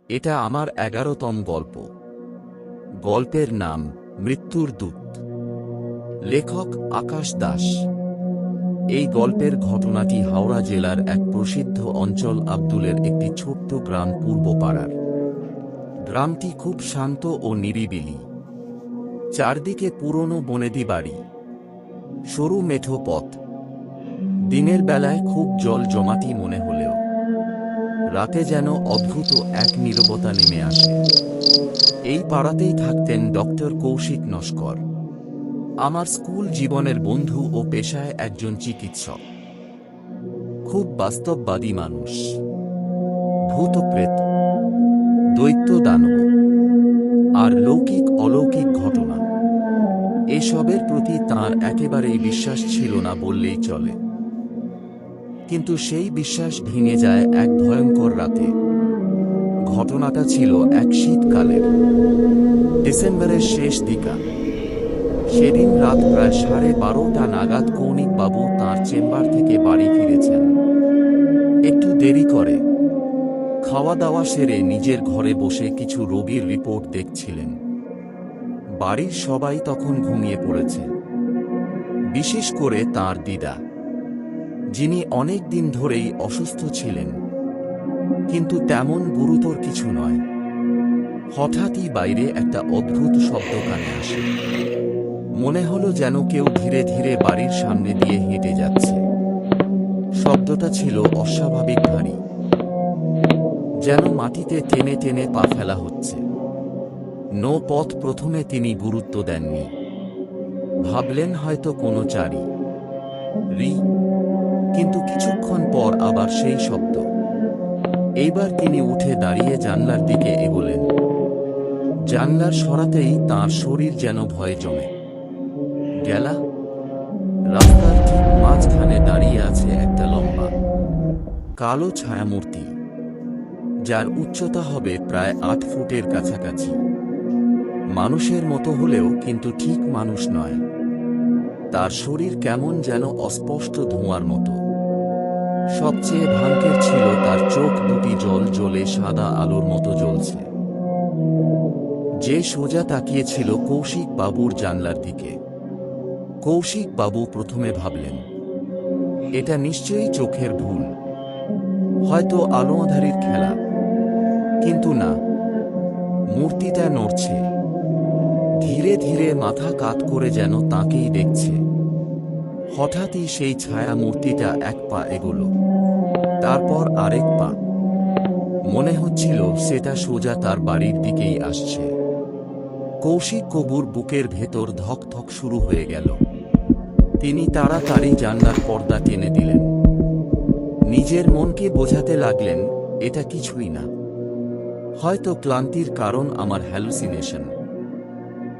এটা আমার 11তম গল্প। গল্পের নাম মৃত্যুর দূত। লেখক আকাশ দাস। এই গল্পের ঘটনাটি হাওড়া জেলার এক প্রসিদ্ধ অঞ্চল আব্দুলের একটি ছোট্ট গ্রাম পূর্বপাড়ার। গ্রামটি খুব শান্ত ও নিরিবিলি। চারদিকে পুরনো বনেদি বাড়ি, সরু মেঠো পথ। দিনের বেলায় খুব জল জমাটি মনে হলেও রাতে যেন অদ্ভুত এক নীরবতা নেমে আসে। এই পাড়াতেই থাকতেন ডক্টর কৌশিক নস্কর, আমার স্কুল জীবনের বন্ধু ও পেশায় একজন চিকিৎসক। খুব বাস্তববাদী মানুষ। ভূত প্রেত, দৈত্য দানব আর লৌকিক অলৌকিক ঘটনা, এসবের প্রতি তাঁর একেবারেই বিশ্বাস ছিল না বললেই চলে। কিন্তু সেই বিশ্বাস ভেঙে যায় এক ভয়ঙ্কর রাতে। ঘটনাটা ছিল এক শীতকালের ডিসেম্বরের শেষ দিকা। সেদিন রাত প্রায় 12:30 নাগাদ কৌণিক বাবু তাঁর চেম্বার থেকে বাড়ি ফিরেছেন। একটু দেরি করে খাওয়া দাওয়া সেরে নিজের ঘরে বসে কিছু রোগীর রিপোর্ট দেখছিলেন। বাড়ির সবাই তখন ঘুমিয়ে পড়েছে, বিশেষ করে তাঁর দিদা, যিনি অনেক দিন ধরেই অসুস্থ ছিলেন, কিন্তু তেমন গুরুতর কিছু নয়। হঠাৎই বাইরে একটা অদ্ভুত শব্দ কানে আসে। মনে হলো যেন কেউ ধীরে ধীরে বাড়ির সামনে দিয়ে হেঁটে যাচ্ছে। শব্দটা ছিল অস্বাভাবিক ভারী, যেন মাটিতে টেনে টেনে পা ফেলা হচ্ছে। নো পথ। প্রথমে তিনি গুরুত্ব দেননি, ভাবলেন হয়তো কোনো চারি রি, কিন্তু কিছুক্ষণ পর আবার সেই শব্দ। এইবার তিনি উঠে দাঁড়িয়ে জানলার দিকে এগোলেন। জানলার সরাতেই তাঁর শরীর যেন ভয়ে জমে গেলা। রাস্তার ঠিক মাঝখানে দাঁড়িয়ে আছে একটা লম্বা কালো ছায়ামূর্তি, যার উচ্চতা হবে প্রায় 8 ফুটের কাছাকাছি। মানুষের মতো হলেও কিন্তু ঠিক মানুষ নয়। তার শরীর কেমন যেন অস্পষ্ট ধোঁয়ার মতো। সবচেয়ে ভয়ঙ্কর ছিল তার চোখ দুটি জল জ্বলে সাদা আলোর মতো জ্বলছে, যে সোজা তাকিয়েছিল কৌশিক বাবুর জানলার দিকে। কৌশিক বাবু প্রথমে ভাবলেন এটা নিশ্চয়ই চোখের ভুল, হয়তো আলো আঁধারির খেলা। কিন্তু না, মূর্তিটা নড়ছে, ধীরে ধীরে মাথা কাত করে যেন তাঁকেই দেখছে। হঠাৎই সেই ছায়া মূর্তিটা এক পা এগোলো, তারপর আরেক পা। মনে হচ্ছিল সেটা সোজা তার বাড়ির দিকেই আসছে। কৌশিক বাবুর বুকের ভেতর ধক ধক শুরু হয়ে গেল। তিনি তাড়াতাড়ি জানলার পর্দা টেনে দিলেন। নিজের মনকে বোঝাতে লাগলেন এটা কিছুই না, হয়তো ক্লান্তির কারণ, আমার হ্যালুসিনেশন।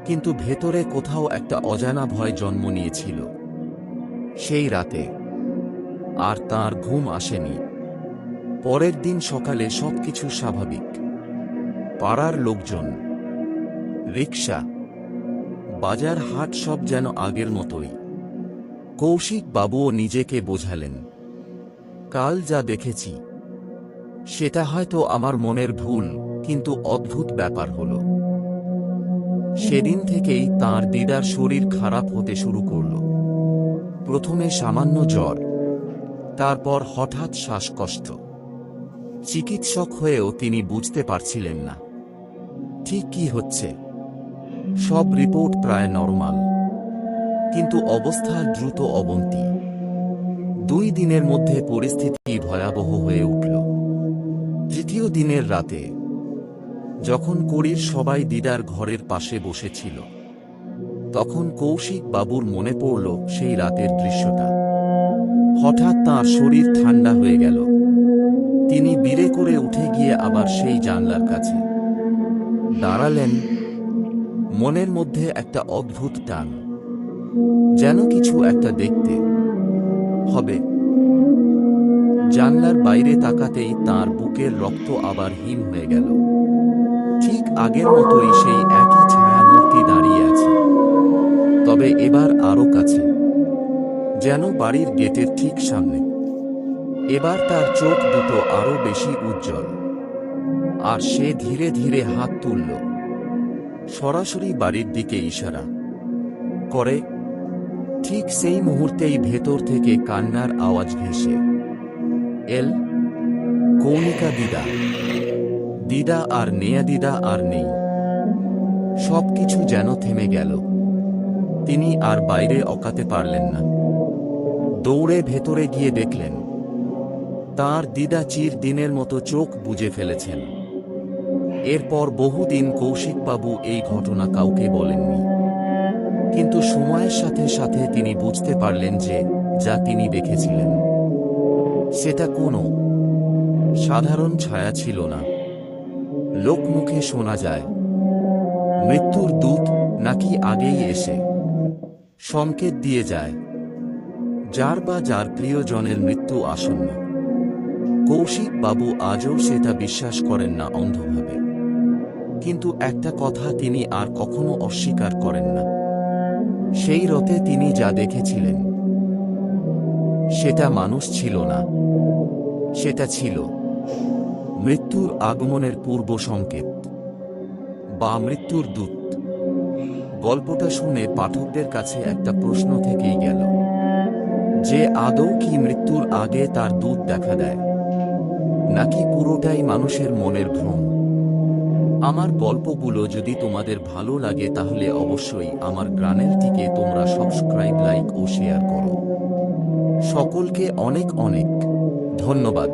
কিন্তু ভেতরে কোথাও একটা অজানা ভয় জন্ম নিয়েছিল। সেই রাতে আর তাঁর ঘুম আসেনি। পরের দিন সকালে সবকিছু স্বাভাবিক। পাড়ার লোকজন, রিকশা, বাজার হাট সব যেন আগের মতোই। কৌশিক বাবুও নিজেকে বোঝালেন কাল যা দেখেছি সেটা হয়তো আমার মনের ভুল, কিন্তু অদ্ভুত ব্যাপার হলো সেদিন থেকেই তাঁর দিদার শরীর খারাপ হতে শুরু করল। প্রথমে সামান্য জ্বর, তারপর হঠাৎ শ্বাসকষ্ট। চিকিৎসক হয়েও তিনি বুঝতে পারছিলেন না ঠিক কি হচ্ছে। সব রিপোর্ট প্রায় নরমাল, কিন্তু অবস্থার দ্রুত অবনতি। 2 দিনের মধ্যে পরিস্থিতি ভয়াবহ হয়ে উঠল। তৃতীয় দিনের রাতে, যখন কড়ির সবাই দিদার ঘরের পাশে বসেছিল, তখন কৌশিক বাবুর মনে পড়ল সেই রাতের দৃশ্যটা। হঠাৎ তাঁর শরীর ঠান্ডা হয়ে গেল। তিনি বিড়ে করে উঠে গিয়ে আবার সেই জানলার কাছে দাঁড়ালেন। মনের মধ্যে একটা অদ্ভুত টান, যেন কিছু একটা দেখতে হবে। জানলার বাইরে তাকাতেই তাঁর বুকের রক্ত আবার হিম হয়ে গেল। ঠিক আগের মতোই সেই একই ছায়া মূর্তি দাঁড়িয়ে আছে, তবে এবার আরো কাছে, যেন বাড়ির গেটের ঠিক সামনে। এবার তার চোখ দুটো আরো বেশি উজ্জ্বল, আর সে ধীরে ধীরে হাত তুলল, সরাসরি বাড়ির দিকে ইশারা করে। ঠিক সেই মুহূর্তেই ভেতর থেকে কান্নার আওয়াজ ভেসে এল। কৌনিকা দিদা, দিদা আর নেয়া, দিদা আর নেই। সবকিছু যেন থেমে গেল। তিনি আর বাইরে অকাতে পারলেন না। দৌড়ে ভেতরে গিয়ে দেখলেন তার দিদা চির দিনের মতো চোখ বুজে ফেলেছেন। এরপর বহুদিন কৌশিকবাবু এই ঘটনা কাউকে বলেননি, কিন্তু সময়ের সাথে সাথে তিনি বুঝতে পারলেন যে যা তিনি দেখেছিলেন সেটা কোনো সাধারণ ছায়া ছিল না। লোকমুখে শোনা যায় মৃত্যুর দূত নাকি আগেই এসে সংকেত দিয়ে যায় যার বা যার প্রিয়জনের মৃত্যু আসন্ন। কৌশিক বাবু আজও সেটা বিশ্বাস করেন না অন্ধভাবে, কিন্তু একটা কথা তিনি আর কখনো অস্বীকার করেন না, সেই রাতে তিনি যা দেখেছিলেন সেটা মানুষ ছিল না, সেটা ছিল মৃত্যুর আগমনের পূর্ব সংকেত বা মৃত্যুর দূত। গল্পটা শুনে পাঠকদের কাছে একটা প্রশ্ন থেকেই গেল যে আদৌ কি মৃত্যুর আগে তার দূত দেখা দেয়, নাকি পুরোটাই মানুষের মনের ভ্রম? আমার গল্পগুলো যদি তোমাদের ভালো লাগে তাহলে অবশ্যই আমার চ্যানেলটিকে তোমরা সাবস্ক্রাইব, লাইক ও শেয়ার করো। সকলকে অনেক অনেক ধন্যবাদ।